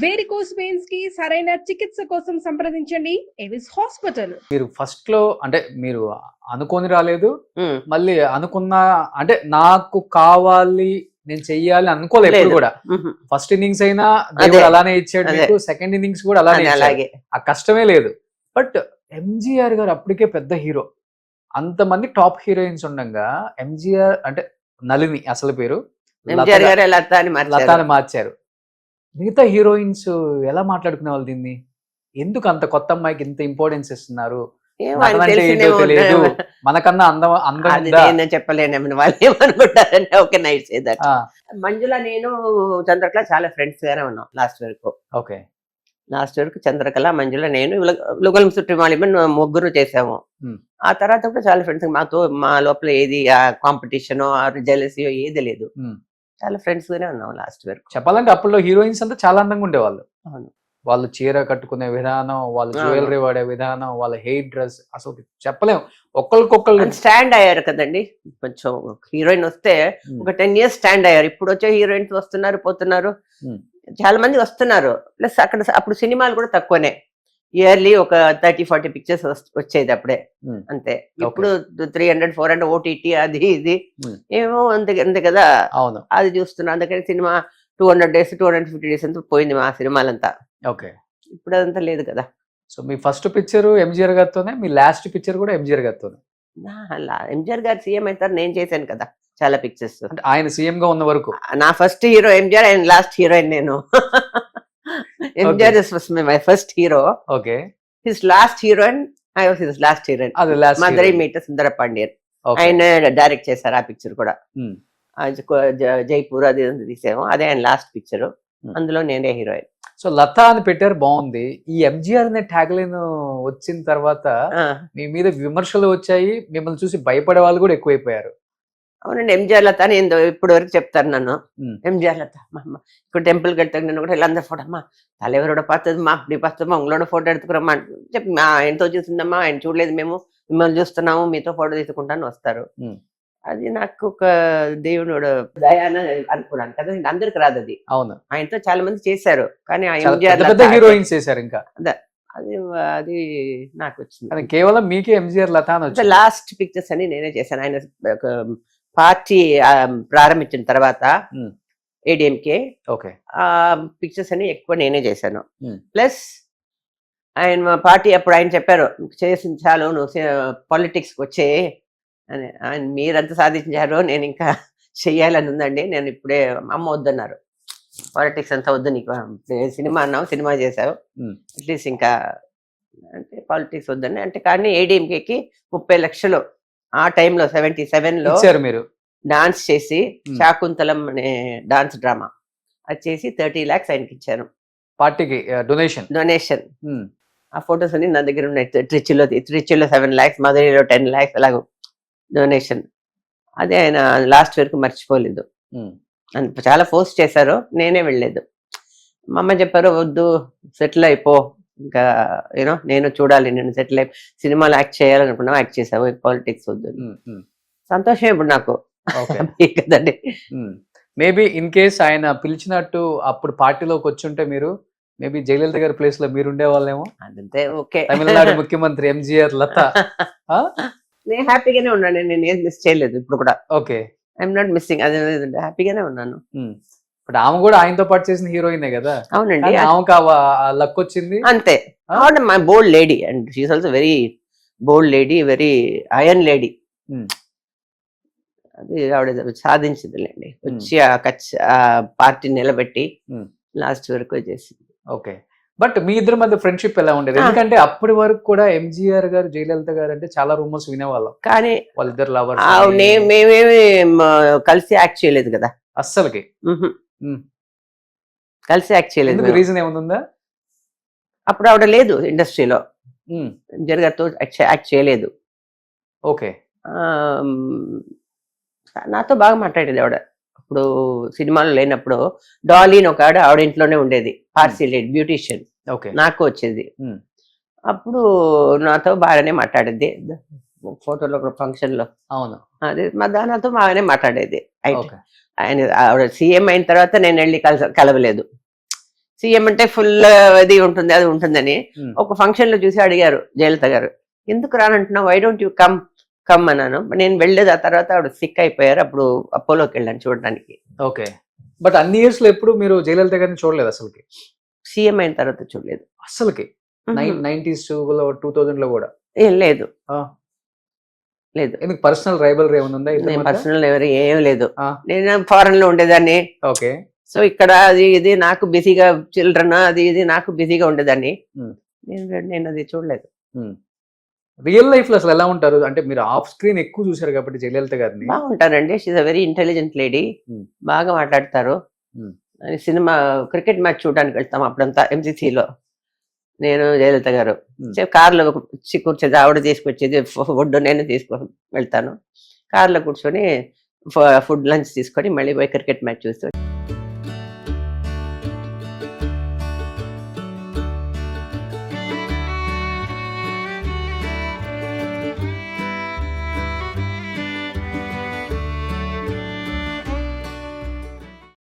Varicose veins కి సరైన చికిత్స కోసం సంప్రదించండి ఎవిస్ హాస్పిటల్. మీరు ఫస్ట్ లో అంటే మీరు అనుకొని రాలేదు, ఉమ్, మళ్ళీ అనుకున్న అంటే నాకు కావాలి నేను చెయ్యాలి అనుకోలేదు ఎప్పుడు లేదు. కూడా. ఉహు, ఫస్ట్ ఇన్నింగ్స్ అయినా దేవుడు అదే. అలానే ఇచ్చాడు అదే. మీకు, సెకండ్ ఇన్నింగ్స్ కూడా అలానే అది ఇచ్చాడు. అలాగే ఆ కష్టమే లేదు. బట్ ఎంజీఆర్ గారు అప్పటికే పెద్ద హీరో, అంతమంది టాప్ హీరోయిన్స్ ఉండగా ఎంజీఆర్ అంటే నళిని అసలు పేరు ఎంజిఆర్ గారు లత అని మార్చారు. లతాని మార్చారు. మిగతా హీరోయిన్స్ ఎలా మాట్లాడుకునే వాళ్ళు దీన్ని? ఎందుకు అంత కొత్త అమ్మాయికి ఇంత ఇంపార్టెన్స్ ఇస్తున్నారు? ఏమో నటన ఆయనకి అంటే ఏంటో తెలిసిందేమో తెలియదు, ఉంటా- మనకన్నా అందం అది ఉందా? నేను చెప్పలేను, వాళ్ళు ఏమనుకుంటారంటే ఓకే నైట్ సేదట్. ఆ, మంజుల నేను చంద్రకళ చాలా ఫ్రెండ్స్ గానే ఉన్నాం లాస్ట్ వరకు. ఓకే చంద్రకళ, మంజుల, నేను లుగలం సుట్టిమాలిమన్ ముగ్గురు చేసాము. Hmm. ఆ తర్వాత కూడా చాలా ఫ్రెండ్స్, మా లోపల ఏది కాంపిటీషన్ జెలసీ ఏది లేదు. Hmm. చాలా ఫ్రెండ్స్ గానే ఉన్నాం లాస్ట్ వరకు. చెప్పాలంటే అప్పట్లో హీరోయిన్స్ అంతా చాలా అందంగా ఉండేవాళ్ళు. అవును. వాళ్ళు చీర కట్టుకునే విధానం, వాళ్ళ అవును. జ్యువెలరీ వాడే విధానం, వాళ్ళ హెయిర్ డ్రెస్ అసలు చెప్పలేం. ఒక్కరికొక్కళ్ళు స్టాండ్ అయ్యారు కదండి. కొంచెం హీరోయిన్ వస్తే ఒక 10 years స్టాండ్ అయ్యారు. ఇప్పుడు వచ్చే హీరోయిన్స్ వస్తున్నారు పోతున్నారు, Hmm. చాలా మంది వస్తున్నారు. ప్లస్ అప్పుడు సినిమాలు కూడా తక్కువనే, ఇయర్లీ ఒక 30-40 పిక్చర్స్ వచ్చేది అప్పుడే. Hmm. అంతే. ఇప్పుడు 300-400 ఓటీటీ అది ఇది Hmm. ఏమో అంతే కదా. అవును. అది చూస్తున్నా. అందుకని సినిమా 200 days 250 days అంతా పోయింది మా సినిమాలంతా. ఓకే. ఇప్పుడు అదంతా లేదు కదా. సో మీ ఫస్ట్ పిక్చర్ ఎంజీఆర్ గారితోనే, మీ లాస్ట్ పిక్చర్ కూడా ఎంజీఆర్ గారితోనే. ఎంజిఆర్ గారు సీఎం అవుతారు, నేను చేశాను కదా చాలా పిక్చర్స్. అంటే ఆయన సీఎం గా ఉన్న వరకు. నా first hero MGR and last heroine నేను. MGR my first hero, okay. His last heroine, I was his last heroine. అది లాస్ట్. మదరి మీట సుందర పాండ్యన్ ఆయన డైరెక్ట్ చేశారు ఆ పిక్చర్ కూడా. జైపూర్ అది తీసాము, అదే ఆయన లాస్ట్ పిక్చర్. అందులో నేనే హీరోయిన్. సో లతా అని పెట్టారు, బాగుంది. ఈ ఎంజీఆర్ అనే ట్యాగ్ లైన్ వచ్చిన తర్వాత మీ మీద విమర్శలు వచ్చాయి, మిమ్మల్ని చూసి భయపడే వాళ్ళు కూడా ఎక్కువైపోయారు. అవునండి. ఎంజిఆర్ లత అని ఇప్పుడు వరకు చెప్తారు నన్ను. ఎంజిఆర్ లత ఇప్పుడు టెంపుల్ కడతాను నన్ను కూడా ఇలా ఫోటో అమ్మా தலைவரோட பார்த்ததுமா அப்படி பார்த்தோமா உங்களோட ఫోటో எடுத்துக்கிறோమా చెప్పి ఆయనతో చూసిందమ్మా, ఆయన చూడలేదు, మేము మిమ్మల్ని చూస్తున్నాము, మీతో ఫోటో తీసుకుంటాను వస్తారు. అది నాకు ఒక దేవుడు దయాన అనుకున్నాను కదా, అందరికి రాదు అది. అవును. ఆయనతో చాలా మంది చేశారు, కానీ హీరోయిన్స్ చేశారు ఇంకా. అది అది నాకు వచ్చింది. కేవలం మీకే ఎంజీఆర్ లతా అని లాస్ట్ పిక్చర్స్ అని నేనే చేశాను. ఆయన పార్టీ ప్రారంభించిన తర్వాత ఏడిఎంకే పిక్చర్స్ అని ఎక్కువ నేనే చేశాను. ప్లస్ ఆయన పార్టీ అప్పుడు ఆయన చెప్పారు, చేసిన చాలు నువ్వు పాలిటిక్స్ వచ్చే అని. ఆయన మీరంతా సాధించారు, నేను ఇంకా చెయ్యాలని ఉందండి, నేను ఇప్పుడే అమ్మ వద్దన్నారు, పాలిటిక్స్ అంతా వద్దు నీకు, సినిమా అన్నావు, సినిమా చేసావు, అట్లీస్ట్ ఇంకా అంటే పాలిటిక్స్ వద్దని అంటే. కానీ ఏడిఎంకేకి 30 లక్షలు ఆ టైంలో 77 లో మీరు డాన్స్ చేసి, శాకుంతలం అనే డాన్స్ డ్రామా అది చేసి 30 lakhs ఆయనకి ఇచ్చాను పార్టీకి డొనేషన్. ఆ ఫొటోస్ అన్ని నా దగ్గర ఉన్నాయి. ట్రిచిలో 7 lakhs, మధురైలో 10 lakhs అలాగ డొనేషన్. అదే ఆయన లాస్ట్ వరకు మర్చిపోలేదు. చాలా ఫోర్స్ చేశారు, నేనే వెళ్ళలేదు. మా అమ్మ చెప్పారు వద్దు, సెటిల్ అయిపో, ఇంకా యూనో నేను చూడాలి, నేను సెటిల్ అయి సినిమాలో యాక్ట్ చేయాలనుకున్నావు, యాక్ట్ చేసావు, పాలిటిక్స్ వద్దు. సంతోషం ఇప్పుడు నాకు కదండి. మేబీ ఇన్ కేస్ ఆయన పిలిచినట్టు అప్పుడు పార్టీలోకి వచ్చుంటే మీరు మేబీ జయలలిత గారి ప్లేస్ లో మీరు ఉండేవాళ్ళేమో. అదంతే. ఓకే. తమిళనాడు ముఖ్యమంత్రి ఎంజీఆర్ లత. నేను హ్యాపీగానే ఉన్నాను, నేను ఏం మిస్ చేయలేదు ఇప్పుడు కూడా. ఓకే. ఐఎమ్ నాట్ మిస్సింగ్, అదే హ్యాపీగానే ఉన్నాను. బట్ ఆమె కూడా ఆయనతో పాటు చేసిన హీరోయినే కదా. అవునండి. ఆమెకు లక్ వచ్చింది అంతే. అవును, my bold lady and she is also very bold lady, very iron lady. అది ఆవిడ సాధించిందిలేండి, వచ్చి ఆ పార్టీ నిలబెట్టి లాస్ట్ వరకు చేసింది. ఓకే. బట్ మీ ఇద్దరి మధ్య ఫ్రెండ్షిప్ ఎలా ఉండేది? ఎందుకంటే అప్పటి వరకు కూడా ఎంజీఆర్ గారు జయలలిత గారు అంటే చాలా రూమర్స్ వినేవాళ్ళం, కానీ వాళ్ళిద్దరు లవర్స్. మేమేమి కలిసి యాక్ట్ చేయలేదు కదా అస్సలకి. కలిసి యాక్ట్ చేయలేదు. రీజన్ ఏముందా? అప్పుడు ఆవిడ లేదు ఇండస్ట్రీలో, ఎంజీఆర్ గారితో యాక్ట్ చేయలేదు. ఓకే. నాతో బాగా మాట్లాడేది ఆవిడ. ఇప్పుడు సినిమాలో లేనప్పుడు డాలీని ఒక ఆవిడ ఇంట్లోనే ఉండేది, పార్సీ లేడీ, బ్యూటీషియన్. నాకు వచ్చేది. అప్పుడు నాతో బాగానే మాట్లాడేది. ఫోటోలో ఒక ఫంక్షన్ లో అవును అదే నాతో బాగానే మాట్లాడేది. ఆయన ఆవిడ సీఎం అయిన తర్వాత నేను వెళ్ళి కలవలేదు. సీఎం అంటే ఫుల్ అది ఉంటుందని ఒక ఫంక్షన్ లో చూసి అడిగారు జయలలిత గారు, ఎందుకు రానంటున్నావు, వై డోంట్ యూ కమ్ అన్నాను. నేను వెళ్ళలేదు. ఆ తర్వాత ఆవిడ సిక్ అయిపోయారు. అప్పుడు అపోలోకి వెళ్ళాను చూడడానికి. ఓకే, బట్ అన్ని ఇయర్స్ లో ఎప్పుడు మీరు జయలలిత గారిని చూడలేదు అసలుకి? సీఎం అయిన తర్వాత చూడలేదు అసలుకి. 90s 2000 లో కూడా ఏం లేదు. లేదు. ఎందుకు పర్సనల్ రైవల్ ఏమైనా ఉందా? నేను పర్సనల్ ఏం లేదు. నేను ఫారెన్ లో ఉండేదాన్ని. ఓకే. సో ఇక్కడ అది ఇది నాకు బిజీగా, చిల్డ్రన్ అది ఇది నాకు బిజీగా ఉండేదాన్ని. నేను అది చూడలేదు. రియల్ లైఫ్ లో అసలు ఎలా ఉంటారు? అంటే మీరు ఆఫ్ స్క్రీన్ ఎక్కువ చూసారు కాబట్టి జయలలిత గారిని. బాగుంటారండి. She a very intelligent lady. బాగా మాట్లాడతారు. సినిమా క్రికెట్ మ్యాచ్ చూడడానికి వెళ్తాం అప్పుడంతా ఎంజీసీలో. నేను జయలలిత గారు కార్లో కూర్చొని ఆవిడ తీసుకొచ్చేది ఫుడ్, నేను వెళ్తాను. కార్లో కూర్చొని ఫుడ్ లంచ్ తీసుకొని మళ్ళీ పోయి క్రికెట్ మ్యాచ్ చూస్తూ